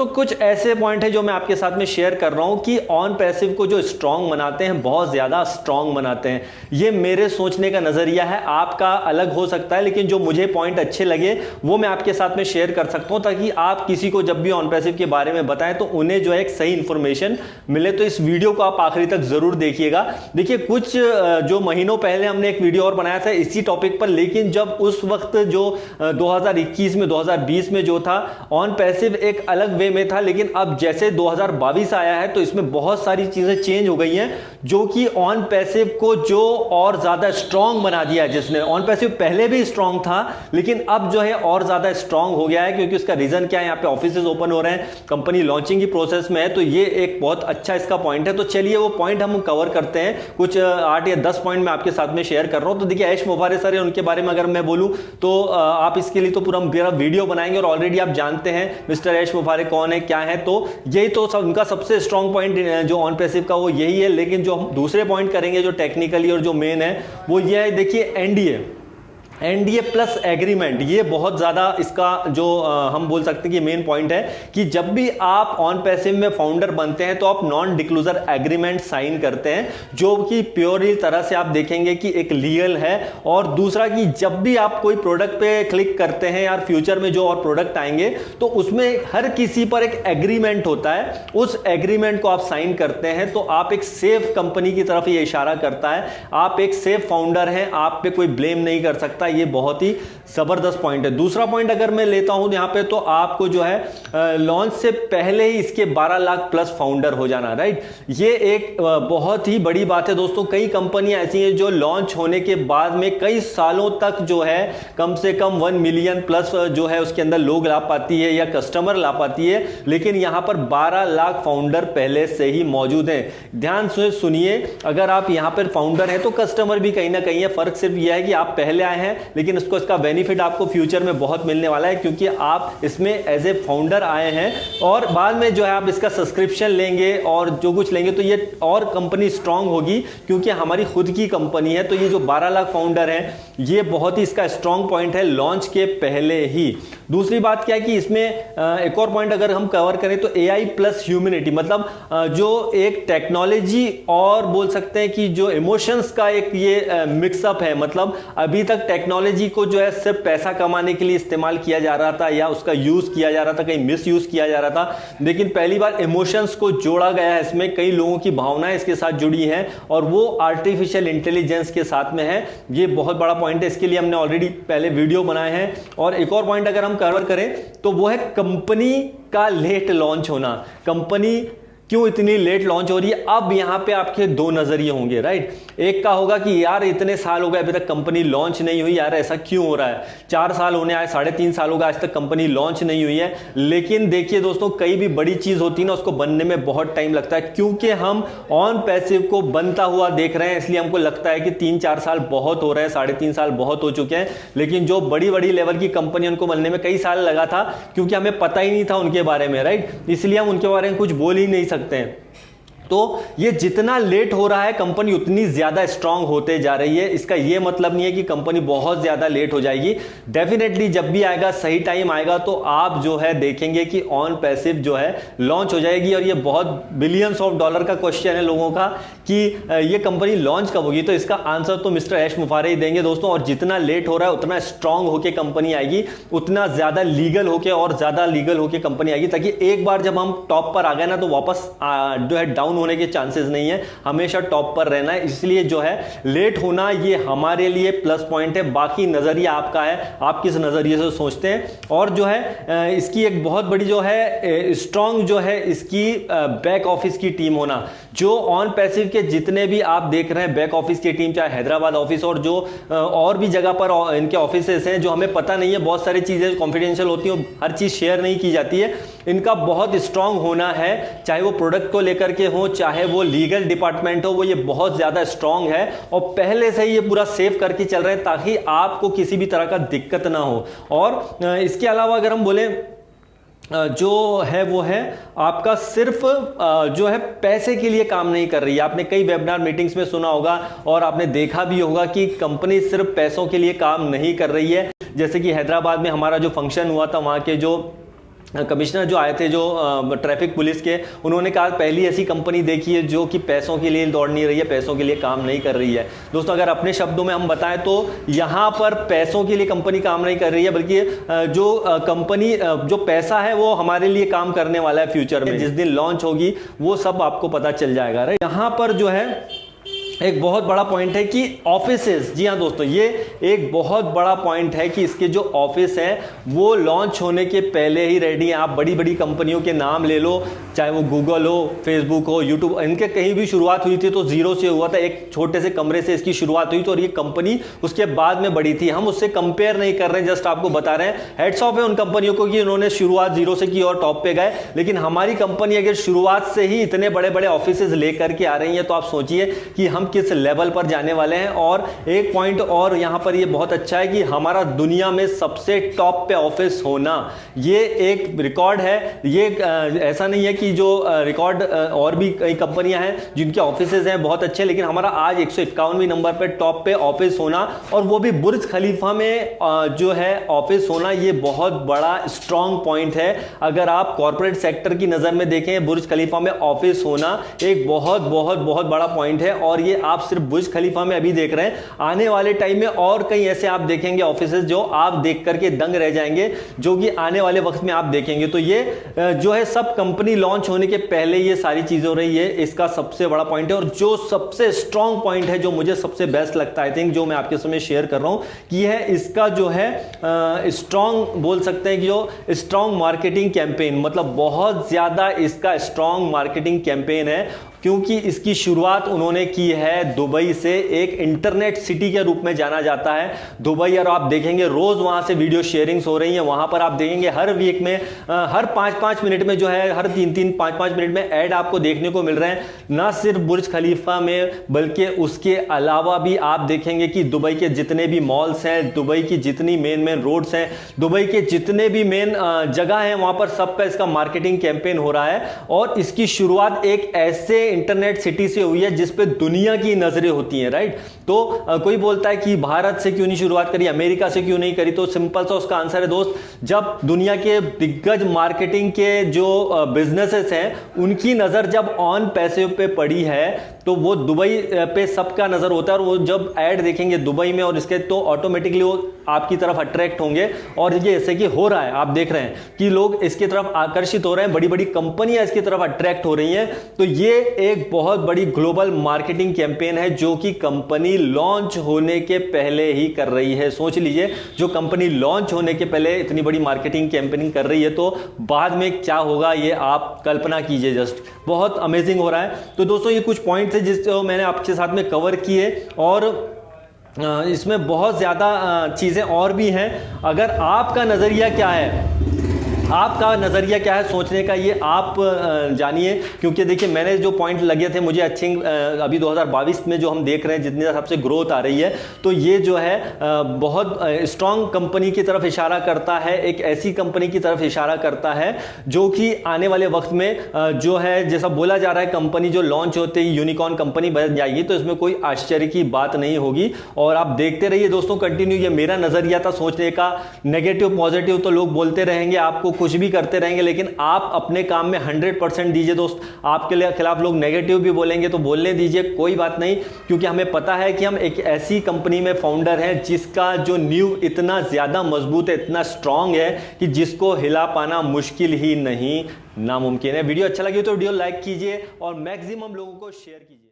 दोस्तों कुछ ऐसे पॉइंट है जो मैं आपके साथ में शेयर कर रहा हूं कि ऑन पैसिव को जो स्ट्रांग बनाते हैं, बहुत ज्यादा स्ट्रांग बनाते हैं। ये मेरे सोचने का नजरिया है, आपका अलग हो सकता है, लेकिन जो मुझे पॉइंट अच्छे लगे वो मैं आपके साथ में शेयर कर सकता हूं, ताकि आप किसी को जब भी ऑन पैसिव के बारे में बताएं तो उन्हें जो है एक सही इंफॉर्मेशन मिले। तो इस वीडियो को आप आखिरी तक जरूर देखिएगा। देखिए, कुछ जो महीनों पहले हमने एक वीडियो और बनाया था इसी टॉपिक पर, लेकिन जब उस वक्त जो 2021 में 2020 में जो था ऑन पैसिव एक अलग वे में था, लेकिन अब जैसे 2022 आया है तो इसमें बहुत सारी चीजें चेंज हो गई हैं, जो कि ऑन पैसिव को जो और ज्यादा स्ट्रांग बना दिया है। जिसने ऑन पैसिव पहले भी स्ट्रांग था, लेकिन अब जो है और ज्यादा स्ट्रांग हो गया है, क्योंकि उसका रीजन क्या है, यहाँ पे ऑफिसेज ओपन हो रहे हैं, कंपनी लॉन्चिंग की प्रोसेस में है। तो ये एक बहुत अच्छा इसका पॉइंट है। तो चलिए वो पॉइंट हम कवर करते हैं। कुछ 8 या 10 पॉइंट मैं आपके साथ में शेयर कर रहा हूं। तो देखिए, ऐश मोफारे सर है, उनके बारे में अगर मैं बोलूं तो आप इसके लिए तो पूरा वीडियो बनाएंगे, और ऑलरेडी आप जानते हैं मिस्टर ऐश मोफारे कौन है, क्या है। तो यही तो उनका सबसे स्ट्रांग पॉइंट जो ऑन पैसिव का वो यही है। लेकिन जो हम दूसरे पॉइंट करेंगे जो टेक्निकली और जो मेन है वो ये है, देखिए एनडीए प्लस एग्रीमेंट, ये बहुत ज्यादा इसका जो हम बोल सकते हैं कि मेन पॉइंट है कि जब भी आप ऑन पैसिव में फाउंडर बनते हैं तो आप नॉन डिक्लोजर एग्रीमेंट साइन करते हैं, जो कि प्योरली तरह से आप देखेंगे कि एक लीगल है। और दूसरा कि जब भी आप कोई प्रोडक्ट पे क्लिक करते हैं, यार फ्यूचर में जो और प्रोडक्ट आएंगे तो उसमें हर किसी पर एक एग्रीमेंट होता है, उस एग्रीमेंट को आप साइन करते हैं तो आप एक सेफ कंपनी की तरफ ये इशारा करता है, आप एक सेफ फाउंडर हैं, आप पे कोई ब्लेम नहीं कर सकता। ये बहुत ही जबरदस्त पॉइंट है। दूसरा पॉइंट अगर मैं लेता हूं यहां पे, तो आपको जो है लॉन्च से पहले ही इसके 12 लाख प्लस फाउंडर हो जाना, राइट। ये एक बहुत ही बड़ी बात है दोस्तों। कई कंपनियां ऐसी हैं जो लॉन्च होने के बाद में कई सालों तक जो है कम से कम 1 मिलियन प्लस जो है उसके अंदर लोग ला पाती है या कस्टमर ला पाती है, लेकिन यहां पर 12 लाख फाउंडर पहले से ही मौजूद हैं। ध्यान से सुनिए, अगर आप यहां पर फाउंडर हैं तो कस्टमर भी कहीं ना कहीं है। फर्क सिर्फ यह है कि आप पहले आए हैं, लेकिन उसको इसका बेनिफिट आपको फ्यूचर में बहुत मिलने वाला है, क्योंकि आप इसमें एज ए फाउंडर आए हैं, और बाद में जो है आप इसका सब्सक्रिप्शन लेंगे और जो कुछ लेंगे तो ये और कंपनी स्ट्रांग होगी, क्योंकि हमारी खुद की कंपनी है। तो ये जो 12 लाख फाउंडर हैं, ये बहुत ही इसका स्ट्रांग पॉइंट है लॉन्च के पहले ही। दूसरी बात क्या है कि इसमें एक और पॉइंट अगर हम कवर करें तो एआई प्लस ह्यूमैनिटी, मतलब जो एक टेक्नोलॉजी और बोल सकते हैं कि जो इमोशंस का एक ये मिक्सअप है। मतलब अभी तक टेक्नोलॉजी को जो है सिर्फ पैसा कमाने के लिए इस्तेमाल किया जा रहा था, या उसका यूज किया जा रहा था, कहीं मिस यूज किया जा रहा था, लेकिन पहली बार इमोशंस को जोड़ा गया है। इसमें कई लोगों की भावनाएं इसके साथ जुड़ी हैं, और वो आर्टिफिशियल इंटेलिजेंस के साथ में है। ये बहुत बड़ा पॉइंट है, इसके लिए हमने ऑलरेडी पहले वीडियो बनाए हैं। और एक और पॉइंट अगर हम कवर करें तो वो है कंपनी का लेट लॉन्च होना। कंपनी क्यों इतनी लेट लॉन्च हो रही है? अब यहां पे आपके दो नजरिए होंगे, राइट। एक का होगा कि यार इतने साल हो गए अभी तक कंपनी लॉन्च नहीं हुई, यार ऐसा क्यों हो रहा है? 4 साल होने आए, 3.5 साल हो गए, आज तक कंपनी लॉन्च नहीं हुई है। लेकिन देखिए दोस्तों, कई भी बड़ी चीज होती है ना, उसको बनने में बहुत टाइम लगता है, क्योंकि हम ऑन पैसिव को बनता हुआ देख रहे हैं, इसलिए हमको लगता है कि 3-4 साल बहुत हो रहे हैं, 3.5 साल बहुत हो चुके हैं। लेकिन जो बड़ी बड़ी लेवल की कंपनी, उनको बनने में कई साल लगा था, क्योंकि हमें पता ही नहीं था उनके बारे में, राइट। इसलिए हम उनके बारे में कुछ बोल ही नहीं सकते हैं। तो ये जितना लेट हो रहा है, कंपनी उतनी ज्यादा स्ट्रांग होते जा रही है। इसका ये मतलब नहीं है कि कंपनी बहुत ज्यादा लेट हो जाएगी। डेफिनेटली जब भी आएगा, सही टाइम आएगा, तो आप जो है देखेंगे कि ऑन पैसिव जो है लॉन्च हो जाएगी। और ये बहुत बिलियंस ऑफ डॉलर का क्वेश्चन है लोगों का कि ये कंपनी लॉन्च कब होगी। तो इसका आंसर तो मिस्टर ऐश मोफारे ही देंगे दोस्तों। और जितना लेट हो रहा है उतना स्ट्रांग होकर कंपनी आएगी, उतना ज्यादा लीगल होकर और ज्यादा लीगल होकर कंपनी आएगी, ताकि एक बार जब हम टॉप पर आ गए ना, तो वापस जो है डाउन होने के चांसेस नहीं है, हमेशा टॉप पर रहना है। इसलिए जो है लेट होना ये हमारे लिए प्लस पॉइंट है। बाकी नजरिया आपका है, आप किस नजरिए से सोचते हैं। और जो है इसकी एक बहुत बड़ी जो है स्ट्रांग जो है इसकी बैक ऑफिस की टीम होना। जो ऑन पैसिव के जितने भी आप देख रहे हैं बैक ऑफिस की टीम, चाहे हैदराबाद ऑफिस और जो और भी जगह पर इनके ऑफिसेस हैं, जो हमें पता नहीं है, बहुत सारी चीजें कॉन्फिडेंशियल होती हैं, हर चीज शेयर नहीं की जाती है। इनका बहुत स्ट्रांग होना है, चाहे वो प्रोडक्ट को लेकर के हो, चाहे वो लीगल डिपार्टमेंट हो, वो ये बहुत ज्यादा स्ट्रांग है और पहले से ही ये पूरा सेव करके चल रहे हैं, ताकि आपको किसी भी तरह का दिक्कत ना हो। और इसके अलावा अगर हम बोले जो है वो है आपका सिर्फ जो है पैसे के लिए काम नहीं कर रही है। आपने कई वेबिनार मीटिंग्स में सुना होगा और आपने देखा भी होगा कि कंपनी सिर्फ पैसों के लिए काम नहीं कर रही है। जैसे कि हैदराबाद में हमारा जो फंक्शन हुआ था, वहां के जो कमिश्नर जो आए थे जो ट्रैफिक पुलिस के, उन्होंने कहा पहली ऐसी कंपनी देखी है जो कि पैसों के लिए दौड़ नहीं रही है, पैसों के लिए काम नहीं कर रही है। दोस्तों अगर अपने शब्दों में हम बताएं तो यहाँ पर पैसों के लिए कंपनी काम नहीं कर रही है, बल्कि जो कंपनी जो पैसा है वो हमारे लिए काम करने वाला है फ्यूचर में। जिस दिन लॉन्च होगी वो सब आपको पता चल जाएगा। राइट, यहाँ पर जो है एक बहुत बड़ा पॉइंट है कि ऑफिसेस, जी हाँ दोस्तों, ये एक बहुत बड़ा पॉइंट है कि इसके जो ऑफिस हैं वो लॉन्च होने के पहले ही रेडी हैं। आप बड़ी बड़ी कंपनियों के नाम ले लो, चाहे वो गूगल हो, फेसबुक हो, यूट्यूब, इनके कहीं भी शुरुआत हुई थी तो जीरो से हुआ था, एक छोटे से कमरे से इसकी शुरुआत हुई। तो और ये कंपनी उसके बाद में बढ़ी थी। हम उससे कंपेयर नहीं कर रहे हैं, जस्ट आपको बता रहे हैं। हेड्स ऑफ है उन कंपनियों को कि उन्होंने शुरुआत जीरो से की और टॉप पे गए। लेकिन हमारी कंपनी अगर शुरुआत से ही इतने बड़े बड़े ऑफिसेज लेकर के आ रही है तो आप सोचिए कि हम किस लेवल पर जाने वाले हैं। और एक पॉइंट और यहां पर ये बहुत अच्छा है कि हमारा दुनिया में सबसे टॉप पे ऑफिस होना, ये एक रिकॉर्ड है। ये ऐसा नहीं है कि जो रिकॉर्ड और भी कई कंपनियां हैं जिनके ऑफिसेज हैं बहुत अच्छे, लेकिन हमारा आज 151वें नंबर पे टॉप पे ऑफिस होना, और वो भी बुर्ज खलीफा में जो है ऑफिस होना, ये बहुत बड़ा स्ट्रॉन्ग पॉइंट है। अगर आप कॉर्पोरेट सेक्टर की नजर में देखें, बुर्ज खलीफा में ऑफिस होना एक बहुत बहुत बहुत बड़ा पॉइंट है। और ये आप सिर्फ बुर्ज खलीफा में अभी देख रहे हैं, आने वाले टाइम में और कई ऐसे आप देखेंगे ऑफिसेज जो आप देख करके दंग रह जाएंगे, जो कि आने वाले वक्त में आप देखेंगे। तो ये जो है सब कंपनी लॉन्च होने के पहले ये सारी चीजें हो रही है, इसका सबसे बड़ा पॉइंट है। और जो सबसे स्ट्रॉन्ग पॉइंट है, जो मुझे सबसे बेस्ट लगता है, आई थिंक, जो मैं आपके सामने शेयर कर रहा हूं, कि है इसका जो है स्ट्रॉन्ग, बोल सकते हैं कि जो स्ट्रॉन्ग मार्केटिंग कैंपेन, मतलब बहुत ज्यादा इसका स्ट्रॉन्ग मार्केटिंग कैंपेन है, क्योंकि इसकी शुरुआत उन्होंने की है दुबई से। एक इंटरनेट सिटी के रूप में जाना जाता है दुबई, और आप देखेंगे रोज वहां से वीडियो शेयरिंग्स हो रही हैं। वहां पर आप देखेंगे हर वीक में, हर 5-5 मिनट में जो है, हर 3-3 5-5 मिनट में ऐड आपको देखने को मिल रहे हैं। ना सिर्फ बुर्ज खलीफा में, बल्कि उसके अलावा भी आप देखेंगे कि दुबई के जितने भी मॉल्स हैं, दुबई की जितनी मेन रोड्स हैं, दुबई के जितने भी मेन जगह हैं, वहां पर सब पे इसका मार्केटिंग कैंपेन हो रहा है। और इसकी शुरुआत एक ऐसे इंटरनेट सिटी से हुई है जिस पे दुनिया की नजरें होती हैं। राइट, तो कोई बोलता है कि भारत से क्यों नहीं शुरुआत करी, अमेरिका से क्यों नहीं करी, तो सिंपल सा उसका आंसर है दोस्त, जब दुनिया के दिग्गज मार्केटिंग के जो बिजनेसेस हैं उनकी नजर जब ऑन पैसे पे पड़ी है तो वो दुबई पे सबका नजर होता है। और वो जब ऐड देखेंगे दुबई में और इसके, तो ऑटोमेटिकली वो आपकी तरफ अट्रैक्ट होंगे। और ये ऐसे कि हो रहा है, आप देख रहे हैं कि लोग इसकी तरफ आकर्षित हो रहे हैं, बड़ी बड़ी कंपनियां इसकी तरफ अट्रैक्ट हो रही हैं। तो ये एक बहुत बड़ी ग्लोबल मार्केटिंग कैंपेन है जो कि कंपनी लॉन्च होने के पहले ही कर रही है। सोच लीजिए, जो कंपनी लॉन्च होने के पहले इतनी बड़ी मार्केटिंग कैंपेनिंग कर रही है तो बाद में क्या होगा, ये आप कल्पना कीजिए। जस्ट बहुत अमेजिंग हो रहा है। तो दोस्तों ये कुछ पॉइंट थे जिसको मैंने आपके साथ में कवर किए, और इसमें बहुत ज़्यादा चीज़ें और भी हैं। अगर आपका नज़रिया क्या है, आपका नज़रिया क्या है सोचने का, ये आप जानिए। क्योंकि देखिए, मैंने जो पॉइंट लगे थे मुझे अच्छे, अभी 2022 में जो हम देख रहे हैं जितनी हिसाब से ग्रोथ आ रही है, तो ये जो है बहुत स्ट्रांग कंपनी की तरफ इशारा करता है, एक ऐसी कंपनी की तरफ इशारा करता है जो कि आने वाले वक्त में जो है, जैसा बोला जा रहा है, कंपनी जो लॉन्च होते ही यूनिकॉर्न कंपनी बन जाएगी। तो इसमें कोई आश्चर्य की बात नहीं होगी। और आप देखते रहिए दोस्तों कंटिन्यू। ये मेरा नज़रिया था सोचने का, नेगेटिव पॉजिटिव तो लोग बोलते रहेंगे, आपको कुछ भी करते रहेंगे, लेकिन आप अपने काम में 100% दीजिए दोस्त। आपके लिए खिलाफ लोग नेगेटिव भी बोलेंगे तो बोलने दीजिए, कोई बात नहीं, क्योंकि हमें पता है कि हम एक ऐसी कंपनी में फाउंडर हैं जिसका जो नींव इतना ज्यादा मजबूत है, इतना स्ट्रांग है कि जिसको हिला पाना मुश्किल ही नहीं, नामुमकिन है। वीडियो अच्छा लगी तो वीडियो लाइक कीजिए और मैक्सिमम लोगों को शेयर कीजिए।